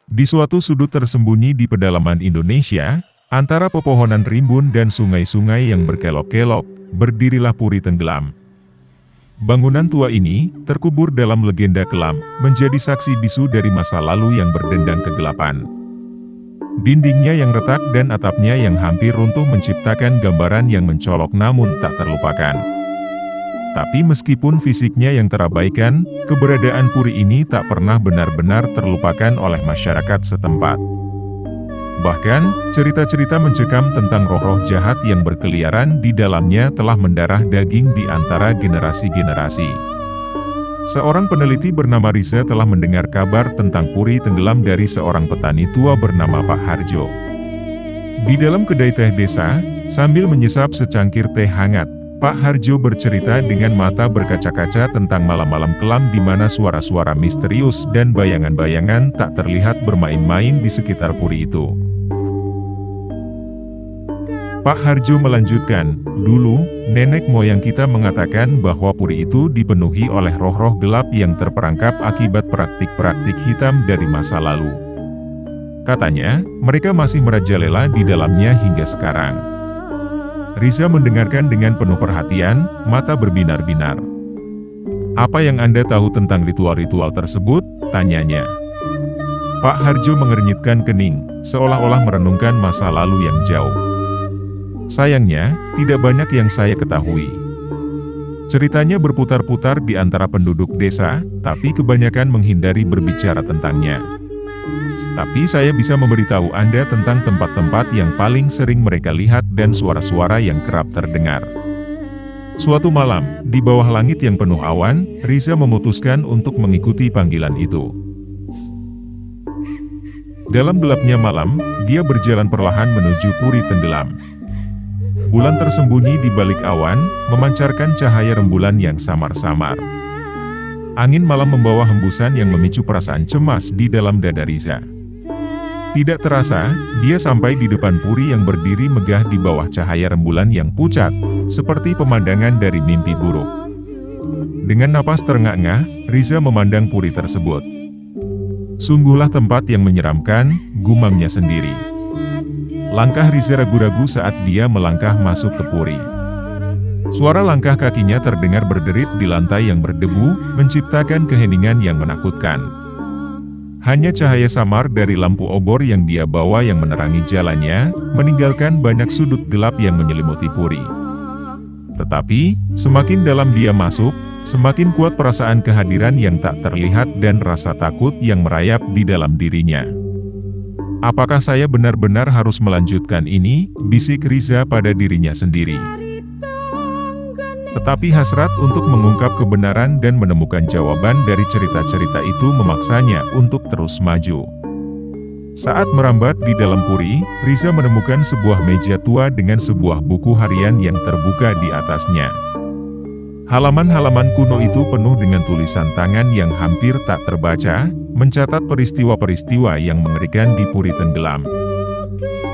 Di suatu sudut tersembunyi di pedalaman Indonesia, antara pepohonan rimbun dan sungai-sungai yang berkelok-kelok, berdirilah Puri Tenggelam. Bangunan tua ini, terkubur dalam legenda kelam, menjadi saksi bisu dari masa lalu yang berdendang kegelapan. Dindingnya yang retak dan atapnya yang hampir runtuh menciptakan gambaran yang mencolok namun tak terlupakan. Tapi meskipun fisiknya yang terabaikan, keberadaan puri ini tak pernah benar-benar terlupakan oleh masyarakat setempat. Bahkan, cerita-cerita mencekam tentang roh-roh jahat yang berkeliaran di dalamnya telah mendarah daging di antara generasi-generasi. Seorang peneliti bernama Riza telah mendengar kabar tentang Puri Tenggelam dari seorang petani tua bernama Pak Harjo. Di dalam kedai teh desa, sambil menyesap secangkir teh hangat, Pak Harjo bercerita dengan mata berkaca-kaca tentang malam-malam kelam di mana suara-suara misterius dan bayangan-bayangan tak terlihat bermain-main di sekitar puri itu. Pak Harjo melanjutkan, dulu, nenek moyang kita mengatakan bahwa puri itu dipenuhi oleh roh-roh gelap yang terperangkap akibat praktik-praktik hitam dari masa lalu. Katanya, mereka masih merajalela di dalamnya hingga sekarang. Riza mendengarkan dengan penuh perhatian, mata berbinar-binar. "Apa yang Anda tahu tentang ritual-ritual tersebut?" tanyanya. Pak Harjo mengernyitkan kening, seolah-olah merenungkan masa lalu yang jauh. "Sayangnya, tidak banyak yang saya ketahui." Ceritanya berputar-putar di antara penduduk desa, tapi kebanyakan menghindari berbicara tentangnya. Tapi saya bisa memberitahu Anda tentang tempat-tempat yang paling sering mereka lihat dan suara-suara yang kerap terdengar. Suatu malam, di bawah langit yang penuh awan, Riza memutuskan untuk mengikuti panggilan itu. Dalam gelapnya malam, dia berjalan perlahan menuju Puri Tenggelam. Bulan tersembunyi di balik awan, memancarkan cahaya rembulan yang samar-samar. Angin malam membawa hembusan yang memicu perasaan cemas di dalam dada Riza. Tidak terasa, dia sampai di depan puri yang berdiri megah di bawah cahaya rembulan yang pucat, seperti pemandangan dari mimpi buruk. Dengan napas terengah-engah, Riza memandang puri tersebut. Sungguhlah tempat yang menyeramkan, gumamnya sendiri. Langkah Riza ragu-ragu saat dia melangkah masuk ke puri. Suara langkah kakinya terdengar berderit di lantai yang berdebu, menciptakan keheningan yang menakutkan. Hanya cahaya samar dari lampu obor yang dia bawa yang menerangi jalannya, meninggalkan banyak sudut gelap yang menyelimuti puri. Tetapi, semakin dalam dia masuk, semakin kuat perasaan kehadiran yang tak terlihat dan rasa takut yang merayap di dalam dirinya. "Apakah saya benar-benar harus melanjutkan ini?" bisik Riza pada dirinya sendiri. Tetapi hasrat untuk mengungkap kebenaran dan menemukan jawaban dari cerita-cerita itu memaksanya untuk terus maju. Saat merambat di dalam puri, Riza menemukan sebuah meja tua dengan sebuah buku harian yang terbuka di atasnya. Halaman-halaman kuno itu penuh dengan tulisan tangan yang hampir tak terbaca, mencatat peristiwa-peristiwa yang mengerikan di Puri Tenggelam.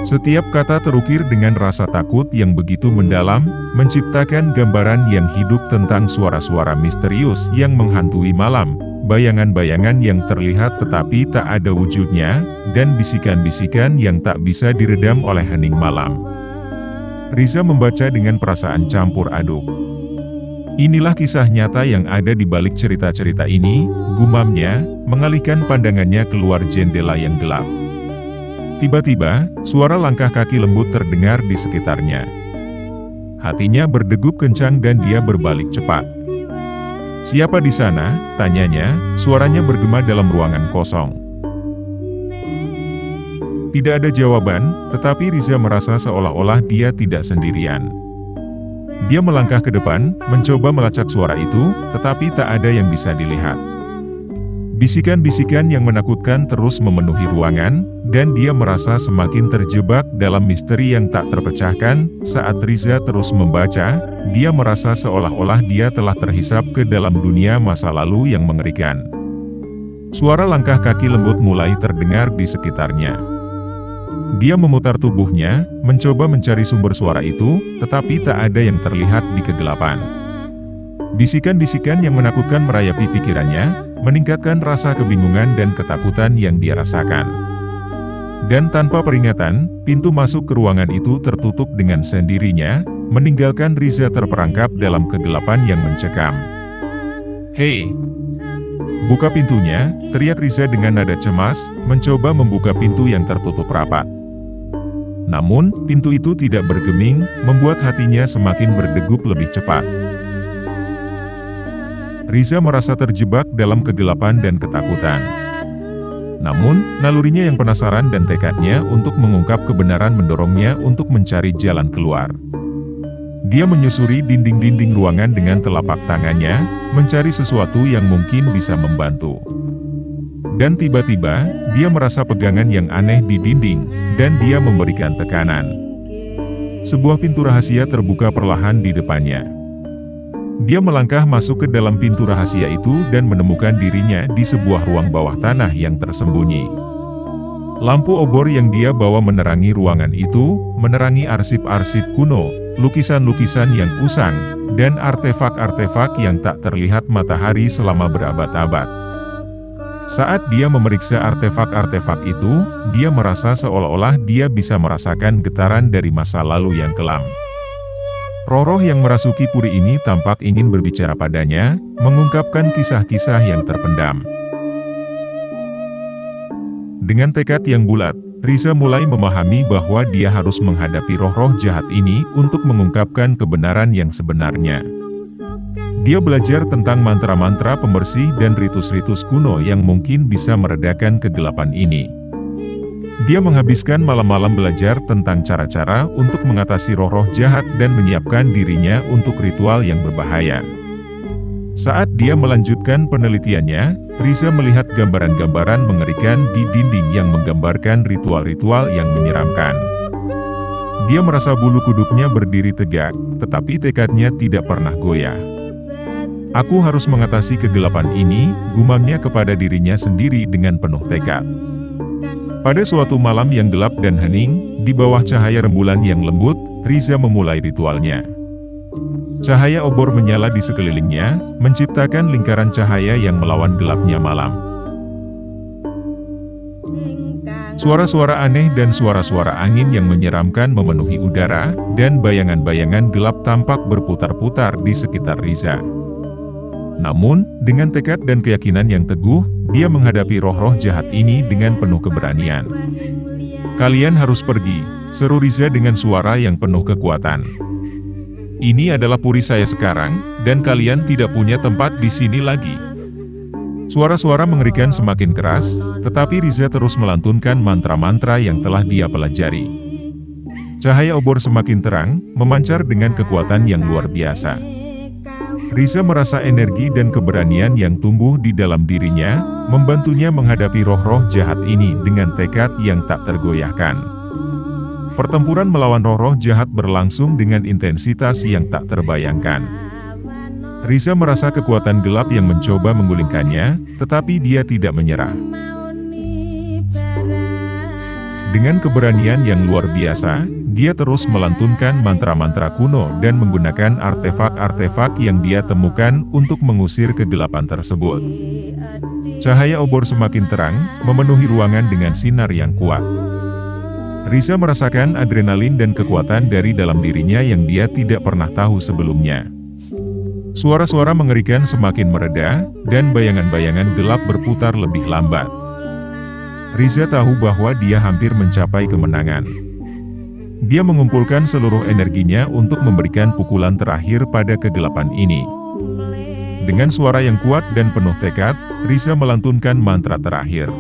Setiap kata terukir dengan rasa takut yang begitu mendalam, menciptakan gambaran yang hidup tentang suara-suara misterius yang menghantui malam, bayangan-bayangan yang terlihat tetapi tak ada wujudnya, dan bisikan-bisikan yang tak bisa diredam oleh hening malam. Riza membaca dengan perasaan campur aduk. Inilah kisah nyata yang ada di balik cerita-cerita ini, gumamnya, mengalihkan pandangannya keluar jendela yang gelap. Tiba-tiba, suara langkah kaki lembut terdengar di sekitarnya. Hatinya berdegup kencang dan dia berbalik cepat. "Siapa di sana?" tanyanya, suaranya bergema dalam ruangan kosong. Tidak ada jawaban, tetapi Riza merasa seolah-olah dia tidak sendirian. Dia melangkah ke depan, mencoba melacak suara itu, tetapi tak ada yang bisa dilihat. Bisikan-bisikan yang menakutkan terus memenuhi ruangan, dan dia merasa semakin terjebak dalam misteri yang tak terpecahkan. Saat Riza terus membaca, dia merasa seolah-olah dia telah terhisap ke dalam dunia masa lalu yang mengerikan. Suara langkah kaki lembut mulai terdengar di sekitarnya. Dia memutar tubuhnya, mencoba mencari sumber suara itu, tetapi tak ada yang terlihat di kegelapan. Bisikan-bisikan yang menakutkan merayapi pikirannya, meningkatkan rasa kebingungan dan ketakutan yang dia rasakan. Dan tanpa peringatan, pintu masuk ke ruangan itu tertutup dengan sendirinya, meninggalkan Riza terperangkap dalam kegelapan yang mencekam. "Hei! Buka pintunya!" teriak Riza dengan nada cemas, mencoba membuka pintu yang tertutup rapat. Namun, pintu itu tidak bergeming, membuat hatinya semakin berdegup lebih cepat. Riza merasa terjebak dalam kegelapan dan ketakutan. Namun, nalurinya yang penasaran dan tekadnya untuk mengungkap kebenaran mendorongnya untuk mencari jalan keluar. Dia menyusuri dinding-dinding ruangan dengan telapak tangannya, mencari sesuatu yang mungkin bisa membantu. Dan tiba-tiba, dia merasa pegangan yang aneh di dinding, dan dia memberikan tekanan. Sebuah pintu rahasia terbuka perlahan di depannya. Dia melangkah masuk ke dalam pintu rahasia itu dan menemukan dirinya di sebuah ruang bawah tanah yang tersembunyi. Lampu obor yang dia bawa menerangi ruangan itu, menerangi arsip-arsip kuno, lukisan-lukisan yang usang, dan artefak-artefak yang tak terlihat matahari selama berabad-abad. Saat dia memeriksa artefak-artefak itu, dia merasa seolah-olah dia bisa merasakan getaran dari masa lalu yang kelam. Roh-roh yang merasuki puri ini tampak ingin berbicara padanya, mengungkapkan kisah-kisah yang terpendam. Dengan tekad yang bulat, Riza mulai memahami bahwa dia harus menghadapi roh-roh jahat ini untuk mengungkapkan kebenaran yang sebenarnya. Dia belajar tentang mantra-mantra pembersih dan ritus-ritus kuno yang mungkin bisa meredakan kegelapan ini. Dia menghabiskan malam-malam belajar tentang cara-cara untuk mengatasi roh-roh jahat dan menyiapkan dirinya untuk ritual yang berbahaya. Saat dia melanjutkan penelitiannya, Riza melihat gambaran-gambaran mengerikan di dinding yang menggambarkan ritual-ritual yang menyeramkan. Dia merasa bulu kuduknya berdiri tegak, tetapi tekadnya tidak pernah goyah. "Aku harus mengatasi kegelapan ini," gumamnya kepada dirinya sendiri dengan penuh tekad. Pada suatu malam yang gelap dan hening, di bawah cahaya rembulan yang lembut, Riza memulai ritualnya. Cahaya obor menyala di sekelilingnya, menciptakan lingkaran cahaya yang melawan gelapnya malam. Suara-suara aneh dan suara-suara angin yang menyeramkan memenuhi udara, dan bayangan-bayangan gelap tampak berputar-putar di sekitar Riza. Namun, dengan tekad dan keyakinan yang teguh, dia menghadapi roh-roh jahat ini dengan penuh keberanian. "Kalian harus pergi," seru Riza dengan suara yang penuh kekuatan. "Ini adalah puri saya sekarang, dan kalian tidak punya tempat di sini lagi." Suara-suara mengerikan semakin keras, tetapi Riza terus melantunkan mantra-mantra yang telah dia pelajari. Cahaya obor semakin terang, memancar dengan kekuatan yang luar biasa. Riza merasa energi dan keberanian yang tumbuh di dalam dirinya, membantunya menghadapi roh-roh jahat ini dengan tekad yang tak tergoyahkan. Pertempuran melawan roh-roh jahat berlangsung dengan intensitas yang tak terbayangkan. Riza merasa kekuatan gelap yang mencoba menggulingkannya, tetapi dia tidak menyerah. Dengan keberanian yang luar biasa, dia terus melantunkan mantra-mantra kuno dan menggunakan artefak-artefak yang dia temukan untuk mengusir kegelapan tersebut. Cahaya obor semakin terang, memenuhi ruangan dengan sinar yang kuat. Riza merasakan adrenalin dan kekuatan dari dalam dirinya yang dia tidak pernah tahu sebelumnya. Suara-suara mengerikan semakin mereda, dan bayangan-bayangan gelap berputar lebih lambat. Riza tahu bahwa dia hampir mencapai kemenangan. Dia mengumpulkan seluruh energinya untuk memberikan pukulan terakhir pada kegelapan ini. Dengan suara yang kuat dan penuh tekad, Riza melantunkan mantra terakhir.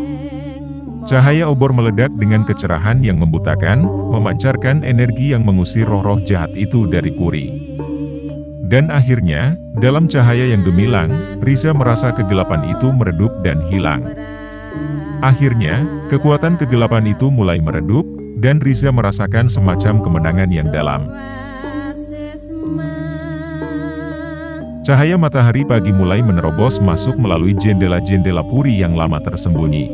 Cahaya obor meledak dengan kecerahan yang membutakan, memancarkan energi yang mengusir roh-roh jahat itu dari puri. Dan akhirnya, dalam cahaya yang gemilang, Riza merasa kegelapan itu meredup dan hilang. Akhirnya, kekuatan kegelapan itu mulai meredup, dan Riza merasakan semacam kemenangan yang dalam. Cahaya matahari pagi mulai menerobos masuk melalui jendela-jendela puri yang lama tersembunyi.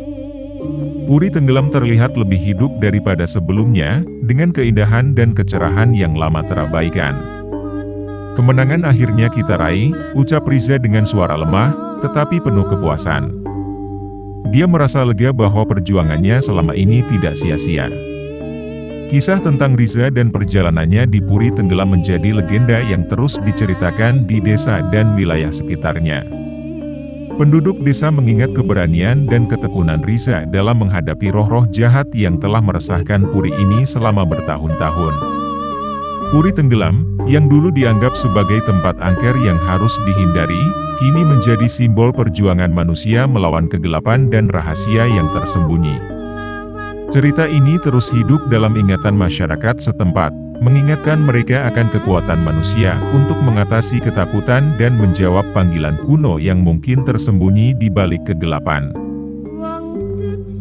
Puri tenggelam terlihat lebih hidup daripada sebelumnya, dengan keindahan dan kecerahan yang lama terabaikan. Kemenangan akhirnya kita raih, ucap Riza dengan suara lemah, tetapi penuh kepuasan. Dia merasa lega bahwa perjuangannya selama ini tidak sia-sia. Kisah tentang Riza dan perjalanannya di Puri Tenggelam menjadi legenda yang terus diceritakan di desa dan wilayah sekitarnya. Penduduk desa mengingat keberanian dan ketekunan Riza dalam menghadapi roh-roh jahat yang telah meresahkan Puri ini selama bertahun-tahun. Puri Tenggelam, yang dulu dianggap sebagai tempat angker yang harus dihindari, kini menjadi simbol perjuangan manusia melawan kegelapan dan rahasia yang tersembunyi. Cerita ini terus hidup dalam ingatan masyarakat setempat, mengingatkan mereka akan kekuatan manusia untuk mengatasi ketakutan dan menjawab panggilan kuno yang mungkin tersembunyi di balik kegelapan.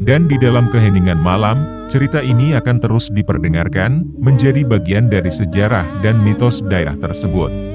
Dan di dalam keheningan malam, cerita ini akan terus diperdengarkan, menjadi bagian dari sejarah dan mitos daerah tersebut.